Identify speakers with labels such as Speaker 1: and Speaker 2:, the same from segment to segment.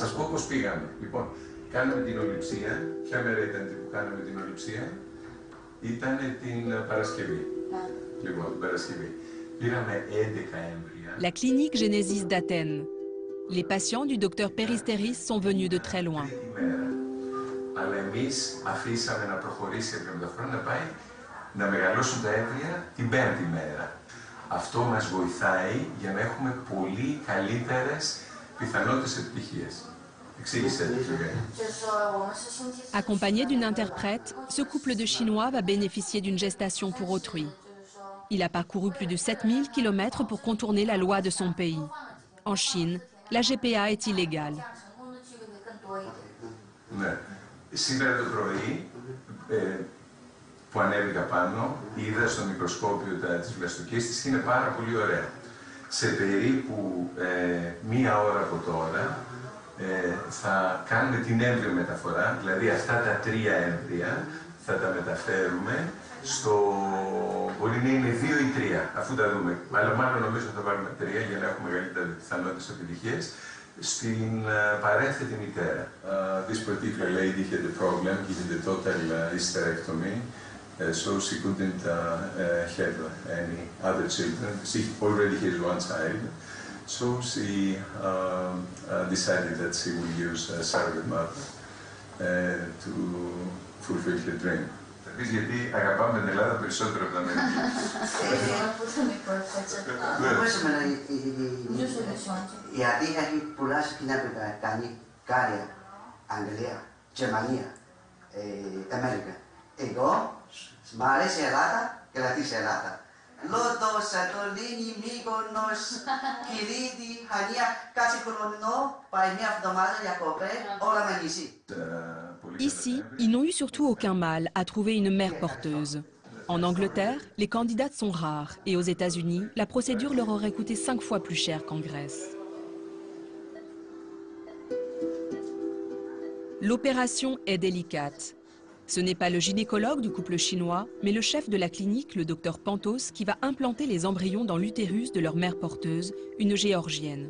Speaker 1: σας πω πώς πήγαμε. Λοιπόν, κάναμε την ολιψία. Ποια μέρα ήταν που κάναμε την ολιψία? Ήταν την Παρασκευή. Λοιπόν, την Παρασκευή. Πήραμε 11 έμβρια.
Speaker 2: La clinique Genesis d'Athènes. Les patients du docteur Peristeris sont venus de très loin.
Speaker 3: Αλλά εμείς αφήσαμε να προχωρήσει η εμβριομεταφορά, να πάει να μεγαλώσουν τα έμβρια την 5η μέρα. Αυτό μας βοηθάει για να έχουμε πολύ καλύτερες πιθανότητες επιτυχίας. Εξήγησε.
Speaker 2: Accompagné d'une interprète, ce couple de Chinois va bénéficier d'une gestation pour autrui. Il a parcouru plus de 7000 km pour contourner la loi de son pays. En Chine, la GPA est illégale.
Speaker 3: Ναι. Σήμερα το πρωί που ανέβηκα πάνω, είδα στο μικροσκόπιο της βλαστοκής της και είναι πάρα πολύ ωραία. Σε περίπου μία ώρα από τώρα θα κάνουμε την έμβριο μεταφορά, δηλαδή αυτά τα 3 έμβρια θα τα μεταφέρουμε στο... μπορεί να είναι 2 ή 3, αφού τα δούμε. Αλλά μάλλον νομίζω θα βάλουμε 3 για να έχουμε μεγαλύτερες πιθανότητες επιτυχίας. Στην παρένθετη μητέρα. This particular lady had a problem given the total hysterectomy, so she couldn't have any other children. She already has one child, so she decided that she will use a surrogate mother to fulfill her dream. Γιατί αγαπάμε την Ελλάδα περισσότερο από τα Αμερική.
Speaker 4: Η Αθήνα έχει πολλά σκηνά που κάνει Γαλλία, Αγγλία, Γερμανία, Αμέρικα. Εγώ μ' αρέσει η Ελλάδα και λατρεύω η Ελλάδα. Λότος, Σαντορίνη, Μύκονος, Κυρίτη, Χανία, κάθε χρόνο πάει μια εβδομάδα διακοπές, όλα με νησί.
Speaker 2: Ici, ils n'ont eu surtout aucun mal à trouver une mère porteuse. En Angleterre, les candidates sont rares et aux États-Unis, la procédure leur aurait coûté 5 fois plus cher qu'en Grèce. L'opération est délicate. Ce n'est pas le gynécologue du couple chinois, mais le chef de la clinique, le docteur Pantos, qui va implanter les embryons dans l'utérus de leur mère porteuse, une géorgienne.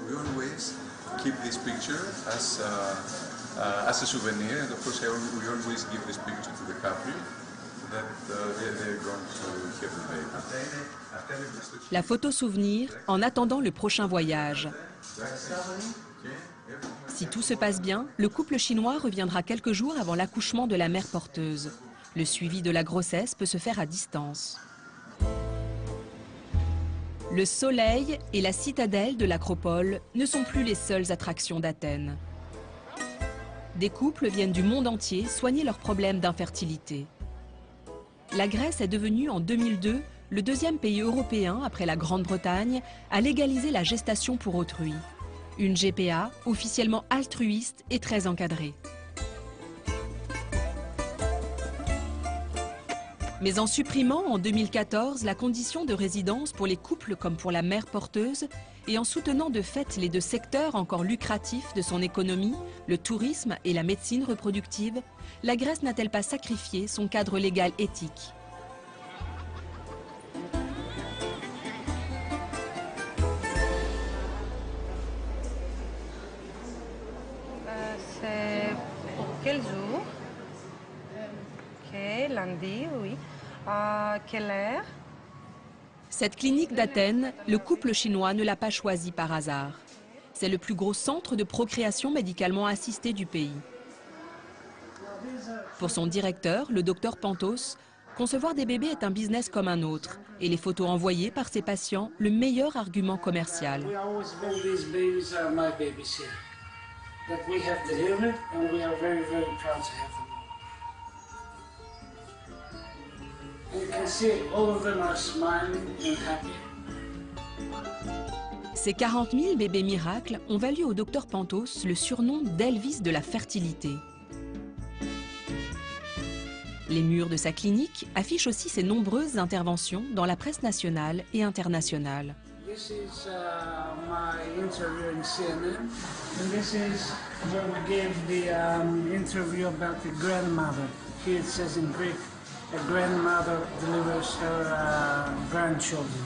Speaker 3: We always keep this picture as a souvenir, and of course we always give this picture to the couple that they're going to have the baby.
Speaker 2: La photo souvenir en attendant le prochain voyage. Si tout se passe bien, le couple chinois reviendra quelques jours avant l'accouchement de la mère porteuse. Le suivi de la grossesse peut se faire à distance. Le soleil et la citadelle de l'Acropole ne sont plus les seules attractions d'Athènes. Des couples viennent du monde entier soigner leurs problèmes d'infertilité. La Grèce est devenue en 2002 le deuxième pays européen, après la Grande-Bretagne, à légaliser la gestation pour autrui. Une GPA officiellement altruiste et très encadrée. Mais en supprimant en 2014 la condition de résidence pour les couples comme pour la mère porteuse et en soutenant de fait les deux secteurs encore lucratifs de son économie, le tourisme et la médecine reproductive, la Grèce n'a-t-elle pas sacrifié son cadre légal éthique ?
Speaker 5: C'est pour quel jour? Ok, lundi, oui. Quelle heure?
Speaker 2: Cette clinique d'Athènes, le couple chinois ne l'a pas choisie par hasard. C'est le plus gros centre de procréation médicalement assistée du pays. Pour son directeur, le docteur Pantos, concevoir des bébés est un business comme un autre et les photos envoyées par ses patients le meilleur argument commercial. Ces 40 000 bébés miracles ont valu au docteur Pantos le surnom d'Elvis de la fertilité. Les murs de sa clinique affichent aussi ses nombreuses interventions dans la presse nationale et internationale.
Speaker 6: This is my interview in CNN, and this is where we gave the interview about the grandmother. Here it says in Greek, a grandmother delivers her grandchildren.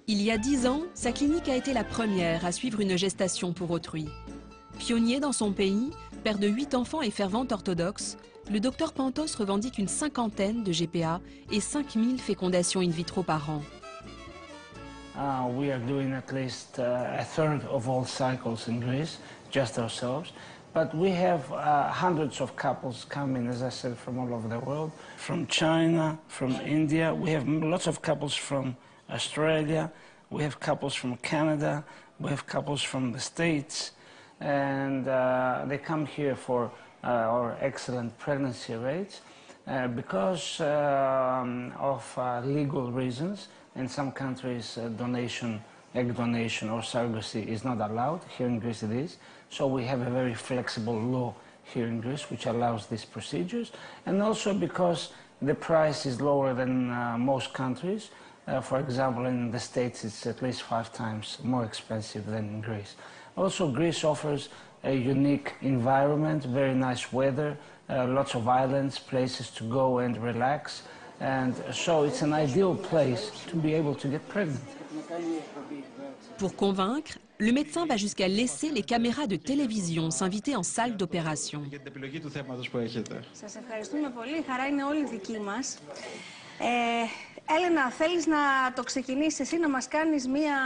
Speaker 2: Il y a 10 ans, sa clinique a été la première à suivre une gestation pour autrui. Pionnier dans son pays, père de 8 enfants et fervent orthodoxe, le docteur Pantos revendique une cinquantaine de GPA et 5000 fécondations in vitro par an.
Speaker 6: We are doing at least a third of all cycles in Greece, just ourselves. But we have hundreds of couples coming, as I said, from all over the world, from China, from India. We have lots of couples from Australia. We have couples from Canada. We have couples from the States. And they come here for our excellent pregnancy rates because of legal reasons. In some countries, egg donation or surrogacy is not allowed. Here in Greece it is. So we have a very flexible law here in Greece which allows these procedures. And also because the price is lower than most countries. For example, in the States it's at least 5 times more expensive than in Greece. Also, Greece offers a unique environment, very nice weather, lots of islands, places to go and relax. And so it's an ideal place to be able to get pregnant.
Speaker 2: Pour convaincre, le médecin va jusqu'à laisser les caméras de télévision s'inviter en salle d'opération.
Speaker 7: Σας ευχαριστούμε πολύ. Η χαρά είναι όλη δική μας. Έλενα, θέλεις να το ξεκινήσεις εσύ, να μας κάνεις μία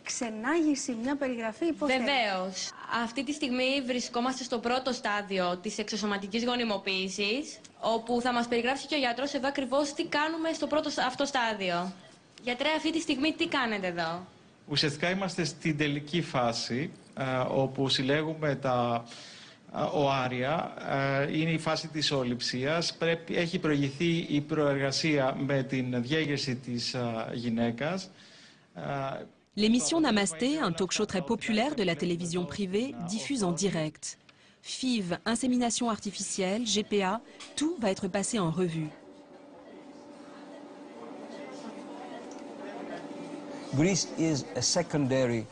Speaker 7: ξενάγηση, μια περιγραφή, πώς θέλεις?
Speaker 8: Βεβαίως. Αυτή τη στιγμή βρισκόμαστε στο πρώτο στάδιο της εξωσωματικής γονιμοποίησης, όπου θα μας περιγράψει και ο γιατρός εδώ ακριβώς τι κάνουμε στο πρώτο αυτό στάδιο. Γιατρέ, αυτή τη στιγμή τι κάνετε εδώ?
Speaker 9: Ουσιαστικά είμαστε στην τελική φάση, όπου συλλέγουμε τα οάρια. Είναι η φάση της οοληψίας. Έχει προηγηθεί η προεργασία με την διέγερση της γυναίκας.
Speaker 2: L'émission Namasté, un talk show très populaire de la télévision privée, diffuse en direct. FIV, insémination artificielle, GPA, tout va être passé en revue.
Speaker 10: Greece is a secondary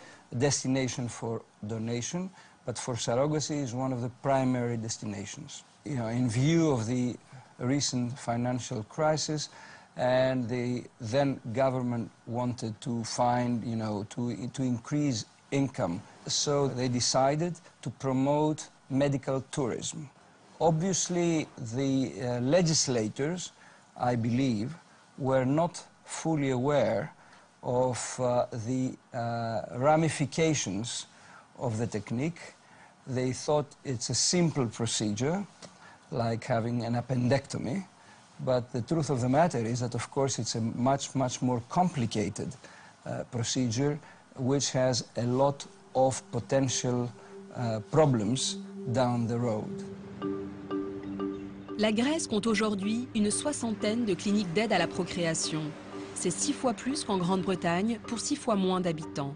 Speaker 10: destination for donation, but for surrogacy is one of the primary destinations. You know, in view of the recent financial crisis, and the then government wanted to find, you know, to increase income, so they decided to promote medical tourism. Obviously, the legislators, I believe, were not fully aware of the ramifications of the technique. They thought it's a simple procedure, like having an appendectomy, but the truth of the matter is that, of course, it's a much, much more complicated procedure, which has a lot of potential problems down the road.
Speaker 2: La Grèce compte aujourd'hui une soixantaine de cliniques d'aide à la procréation. C'est 6 fois plus qu'en Grande-Bretagne pour 6 fois moins d'habitants.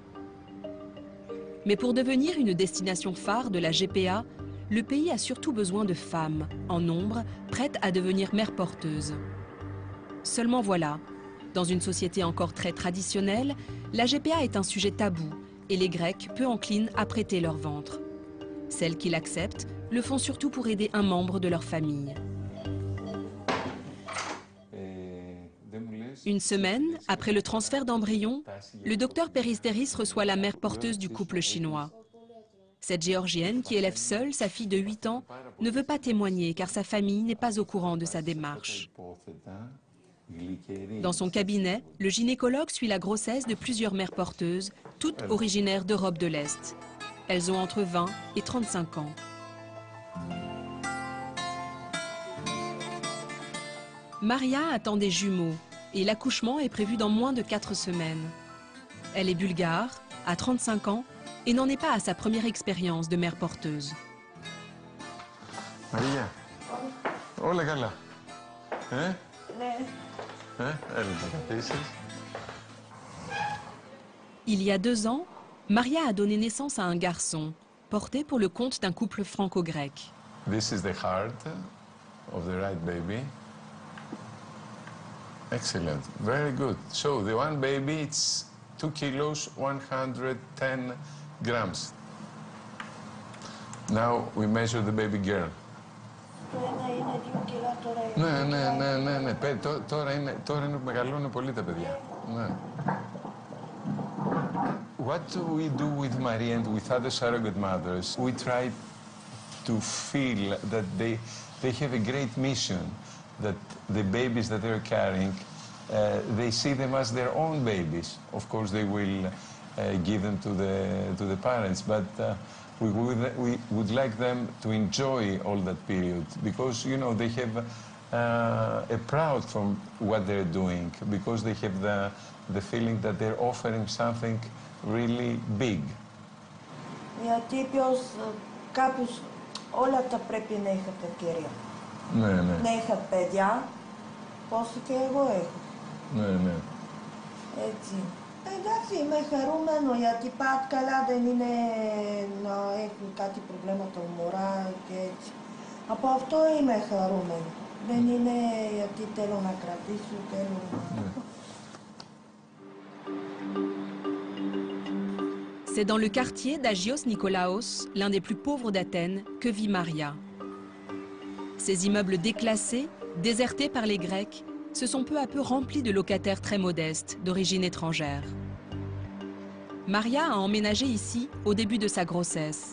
Speaker 2: Mais pour devenir une destination phare de la GPA, le pays a surtout besoin de femmes, en nombre, prêtes à devenir mères porteuses. Seulement voilà, dans une société encore très traditionnelle, la GPA est un sujet tabou et les Grecs peu enclines à prêter leur ventre. Celles qui l'acceptent le font surtout pour aider un membre de leur famille. Une semaine après le transfert d'embryon, le docteur Peristeris reçoit la mère porteuse du couple chinois. Cette Géorgienne, qui élève seule sa fille de 8 ans, ne veut pas témoigner car sa famille n'est pas au courant de sa démarche. Dans son cabinet, le gynécologue suit la grossesse de plusieurs mères porteuses, toutes originaires d'Europe de l'Est. Elles ont entre 20 et 35 ans. Maria attend des jumeaux et l'accouchement est prévu dans moins de 4 semaines. Elle est bulgare, a 35 ans et n'en est pas à sa première expérience de mère porteuse.
Speaker 1: Maria, όλα καλά.
Speaker 2: Il y a 2 ans, Maria a donné naissance à un garçon, porté pour le compte d'un couple franco-grec.
Speaker 1: This is the heart of the right baby. Excellent, very good. So the one baby, it's 2 kilos, 110 grams.
Speaker 3: Now we measure the baby girl. Ναι. Τώρα μεγαλώνουν πολύ τα παιδιά. Ναι. What we do with Maria and with other surrogate mothers, we try to feel that they have a great mission, that the babies that they're carrying, they see them as their own babies. Of course, they will give them to the parents, but we would like them to enjoy all that period because, you know, they have a proud from what they're doing because they have the feeling that they're offering something really big.
Speaker 11: Γιατί κάπως όλα τα πρέπει να είχα τα κυρία.
Speaker 3: Ναι.
Speaker 11: Να είχα παιδιά, πόσο και εγώ έχω.
Speaker 3: Ναι.
Speaker 11: Έτσι. Εντάξει, είμαι χαρούμενο γιατί πάτε καλά δεν είναι να έχουν κάτι προβλήματα μωρά και έτσι. Από αυτό είμαι χαρούμενο. Δεν είναι γιατί θέλω να κρατήσω, θέλω να...
Speaker 2: C'est dans le quartier d'Agios Nikolaos, l'un des plus pauvres d'Athènes, que vit Maria. Ces immeubles déclassés, désertés par les Grecs, se sont peu à peu remplis de locataires très modestes, d'origine étrangère. Maria a emménagé ici au début de sa grossesse.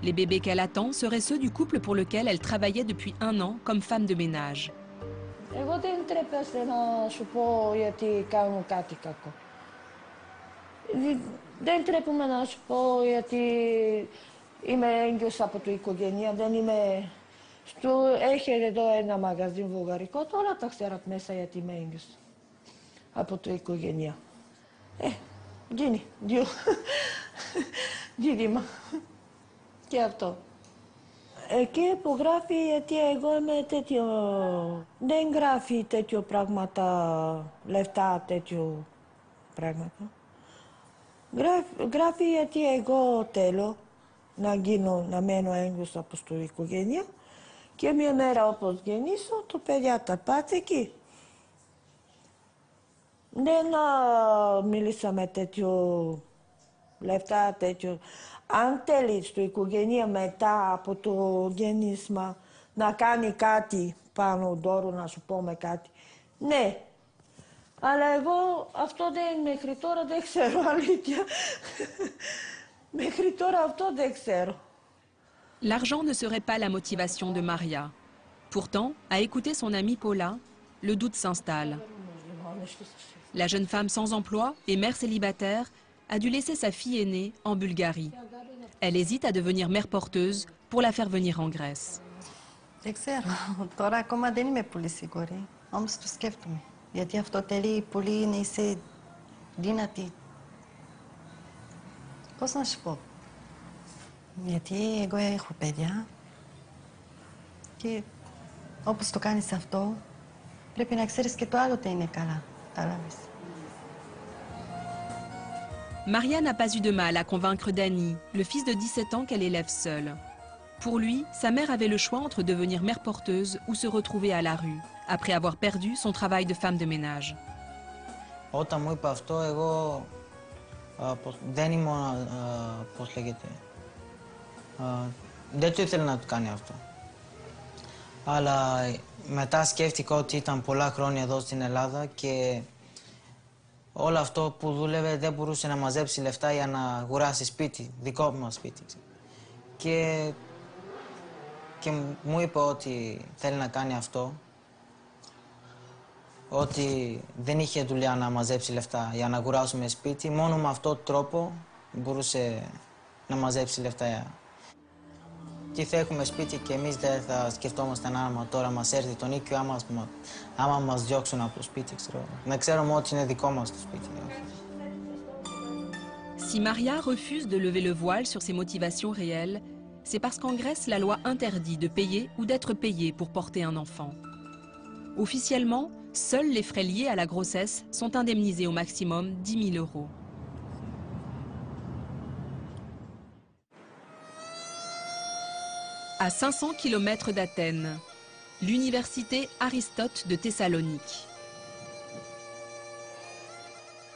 Speaker 2: Les bébés qu'elle attend seraient ceux du couple pour lequel elle travaillait depuis 1 an comme femme de ménage.
Speaker 11: Εγώ δεν τρέπεστε να σου πω γιατί κάνω κάτι κακό. Δεν τρέπομαι να σου πω γιατί είμαι έγκυος από την οικογένεια, δεν είμαι... Έχει εδώ ένα μαγαζί βουλγαρικό, τώρα τα ξέρατε μέσα γιατί είμαι έγκυος από την οικογένεια. Γίνει, δίδυμα. Και αυτό. Εκεί που γράφει γιατί εγώ είμαι τέτοιο... Δεν γράφει τέτοιο πράγματα, λεφτά, τέτοιο πράγματα. Γράφει γιατί εγώ θέλω να μένω έγκυος από την οικογένεια και μια μέρα όπως γεννήσω, το παιδιά τα πάτε εκεί. Δεν μίλησα τέτοιο λεφτά, τέτοιο. Αν θέλει στην οικογένεια μετά από το γέννησμα να κάνει κάτι πάνω δώρο, να σου πω με κάτι, ναι. Αλλά εγώ αυτό μέχρι τώρα δεν ξέρω, αλήθεια. Μέχρι τώρα αυτό δεν ξέρω.
Speaker 2: L'argent ne serait pas la motivation de Maria. Pourtant, à écouter son amie Paula, le doute s'installe. La jeune femme sans emploi et mère célibataire a dû laisser sa fille aînée en Bulgarie. Elle hésite à devenir mère porteuse pour la faire venir en Grèce.
Speaker 12: Δεν ξέρω. Τώρα ακόμα δεν είμαι πολύ σίγουρη. Όμως το σκέφτομαι. Γιατί αυτό θέλει πολύ να είσαι δυνατή. Πώς να σου πω. Γιατί εγώ έχω παιδιά και όπως το κάνεις αυτό, πρέπει να ξέρεις και το άλλο τι είναι καλά. Κατάλαβες.
Speaker 2: Maria n'a pas eu de mal à convaincre Dani, le fils de 17 ans qu'elle élève seule. Pour lui, sa mère avait le choix entre devenir mère porteuse ou se retrouver à la rue, après avoir perdu son travail de femme de ménage.
Speaker 13: Όταν μου είπε αυτό, εγώ δεν ήμουν, πώς λέγεται, δεν το ήθελα να το κάνει αυτό. Αλλά μετά σκέφτηκα ότι ήταν πολλά χρόνια εδώ στην Ελλάδα και όλο αυτό που δούλευε δεν μπορούσε να μαζέψει λεφτά για να αγοράσει σπίτι, δικό μας σπίτι. Και μου είπε ότι θέλει να κάνει αυτό, ότι δεν είχε δουλειά να μαζέψει λεφτά για να αγοράσουμε σπίτι, μόνο με αυτόν τον τρόπο μπορούσε να μαζέψει λεφτά. Και θα έχουμε σπίτι και εμείς δεν θα σκεφτόμασταν άμα τώρα μας έρθει το νίκιο, άμα μας διώξουν από το σπίτι, ξέρω. Να ξέρουμε ότι είναι δικό μας το σπίτι.
Speaker 2: Si Maria refuse de lever le voile sur ses motivations réelles, c'est parce qu'en Grèce, la loi interdit de payer ou d'être payé pour porter un enfant. Officiellement, seuls les frais liés à la grossesse sont indemnisés au maximum 10 000 €. À 500 km d'Athènes, l'université Aristote de Thessalonique.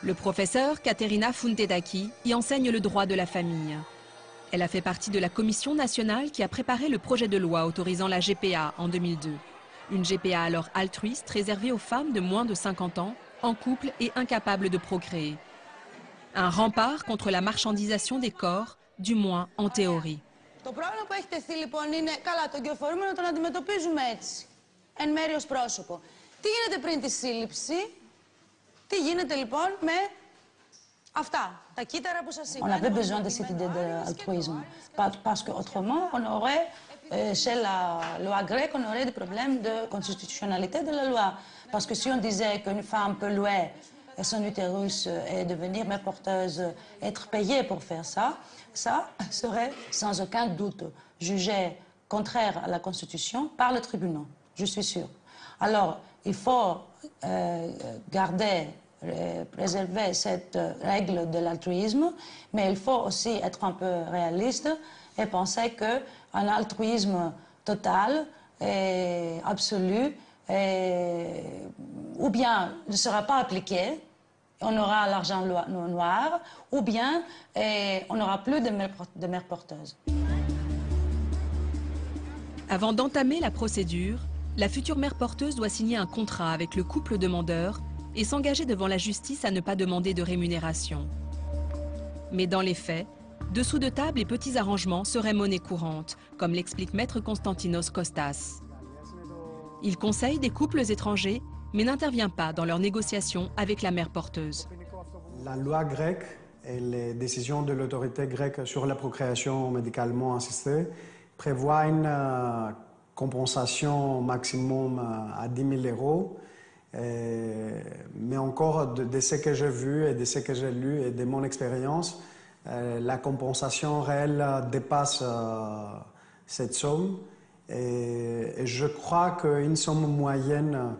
Speaker 2: Le professeur Katerina Fountetaki y enseigne le droit de la famille. Elle a fait partie de la commission nationale qui a préparé le projet de loi autorisant la GPA en 2002. Une GPA alors altruiste réservée aux femmes de moins de 50 ans, en couple et incapables de procréer. Un rempart contre la marchandisation des corps, du moins en théorie.
Speaker 14: Το πρόβλημα που έχει τεθεί λοιπόν είναι καλά το εγκεφαλόμενο να τον αντιμετωπίζουμε έτσι, εν μέρει ως πρόσωπο. Τι γίνεται πριν τη σύλληψη, τι γίνεται λοιπόν με αυτά, τα κύτταρα που σας είπα.
Speaker 15: On avait besoin de cette idée d'altruisme, parce qu'autrement on aurait, chez la loi grecque, on aurait des problèmes de constitutionnalité de la loi. Parce que si on disait qu'une femme peut louer son utérus et devenir mère porteuse, être payée pour faire ça, ça serait sans aucun doute jugé contraire à la Constitution par le tribunal, je suis sûre. Alors, il faut garder, préserver cette règle de l'altruisme, mais il faut aussi être un peu réaliste et penser qu'un altruisme total et absolu ou bien ne sera pas appliqué, on aura l'argent noir, ou bien on n'aura plus de mères porteuses.
Speaker 2: Avant d'entamer la procédure, la future mère porteuse doit signer un contrat avec le couple demandeur et s'engager devant la justice à ne pas demander de rémunération. Mais dans les faits, dessous de table et petits arrangements seraient monnaie courante, comme l'explique maître Konstantinos Kostas. Il conseille des couples étrangers, mais n'intervient pas dans leurs négociations avec la mère porteuse.
Speaker 16: La loi grecque et les décisions de l'autorité grecque sur la procréation médicalement assistée prévoient une compensation maximum à 10 000 euros. Mais encore, de ce que j'ai vu et de ce que j'ai lu et de mon expérience, la compensation réelle dépasse cette somme. Et je crois qu'une somme moyenne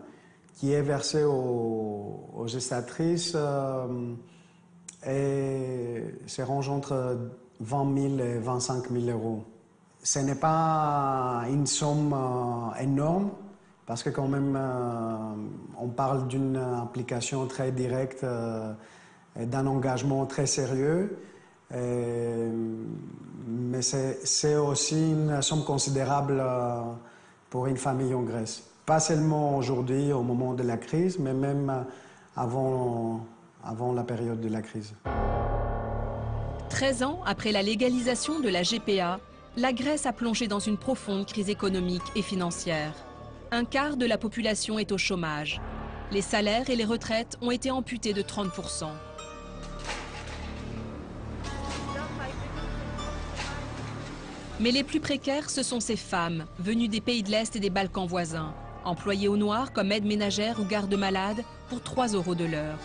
Speaker 16: qui est versée aux gestatrices se range entre 20 000 et 25 000 euros. Ce n'est pas une somme énorme, parce que quand même, on parle d'une implication très directe et d'un engagement très sérieux. Mais c'est aussi une somme considérable pour une famille en Grèce. Pas seulement aujourd'hui, au moment de la crise, mais même avant la période de la crise.
Speaker 2: 13 ans après la légalisation de la GPA, la Grèce a plongé dans une profonde crise économique et financière. Un quart de la population est au chômage. Les salaires et les retraites ont été amputés de 30%. Mais les plus précaires, ce sont ces femmes, venues des pays de l'Est et des Balkans voisins, employées au noir comme aide ménagère ou garde-malade pour 3 € de l'heure.